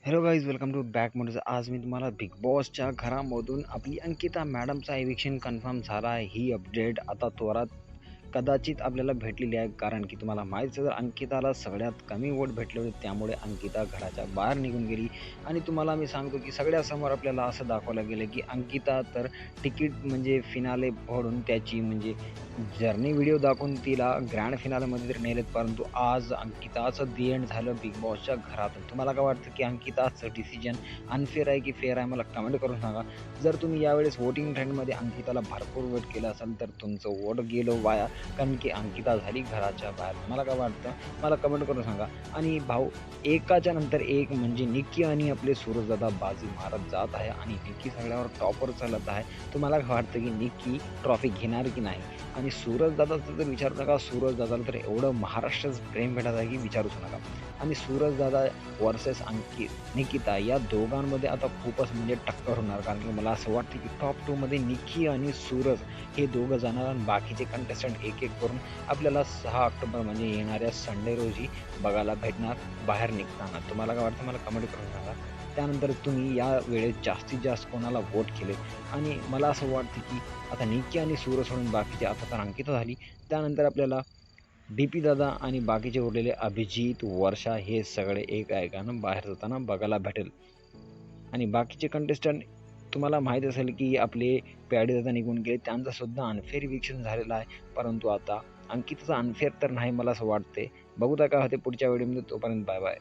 Hello guys, welcome to back motors. आज मी तुम्हाला बिग बॉसच्या घरामधून आपली अंकिता मॅडमचा एविक्शन कन्फर्म झाला आहे ही अपडेट आता त्वरात कदाचित आपल्याला भेटलेली आहे. कारण की तुम्हाला माहीत आहे, अंकिताला सगळ्यात कमी वोट भेटले होते, त्यामुळे अंकिता घराच्या बाहेर निघून गेली. आणि तुम्हाला मी सांगतो की सगळ्यासमोर आपल्याला असं दाखवलं गेलं की अंकिता तर तिकीट म्हणजे फिनाले फोडून त्याची म्हणजे जर्नी व्हिडिओ दाखवून तिला ग्रँड फिनालेमध्ये तरी नेलेत. परंतु आज अंकिताचं दी एंड झालं बिग बॉसच्या घरातून. तुम्हाला काय वाटतं की अंकिताचं डिसिजन अनफेअर आहे की फेअर आहे? मला कमेंट करून सांगा. जर तुम्ही यावेळेस वोटिंग ट्रेंडमध्ये अंकिताला भरपूर वोट केलं असेल तर तुमचं वोट गेलो वाया, कारण की अंकिता झाली घराच्या बाहेर. तुम्हाला काय वाटतं? मला कमेंट करून सांगा. आणि भाऊ, एकाच्या नंतर एक म्हणजे निक्की आणि आपले सूरजदादा बाजी मारत जात आहे आणि निक्की सगळ्यावर टॉपवर चालत आहे. तुम्हाला काय वाटतं की निक्की ट्रॉफी घेणार की नाही? आणि सूरजदादाचं तर विचारू नका. सूरजदादाला तर एवढं महाराष्ट्राचं प्रेम भेटत आहे की विचारूच नका. आणि सूरजदादा वर्सेस निकिता या दोघांमध्ये आता खूपच म्हणजे टक्कर होणार. कारण की मला असं वाटतं की टॉप 2मध्ये निक्की आणि सूरज हे दोघं जाणार आणि बाकीचे कंटेस्टंट एक एक करून आपल्याला 6 ऑक्टोबर म्हणजे येणाऱ्या संडे रोजी बघायला भेटणार बाहेर निघताना. तुम्हाला काय वाटतं? मला कमेंट करून सांगा. त्यानंतर तुम्ही या वेळेस जास्तीत जास्त कोणाला वोट केले? आणि मला असं वाटतं की आता निक्की आणि सूरज सोडून बाकीचे आता तर अंकिता झाली. त्यानंतर आपल्याला डी-पी दादा आणि बाकीचे उरलेले अभिजित, वर्षा हे सगळे एकाएकानं बाहेर जाताना बघायला भेटेल. आणि बाकीचे कंटेस्टंट तुम्हाला माहीत असेल की आपले प्याडे दादा निघून गेले. त्यांचं सुद्धा अनफेअर इविक्शन झालेलं आहे. परंतु आता अंकिताचं अनफेअर तर नाही मला असं वाटते. बघू काय होते पुढच्या व्हिडिओमध्ये. तोपर्यंत बाय बाय.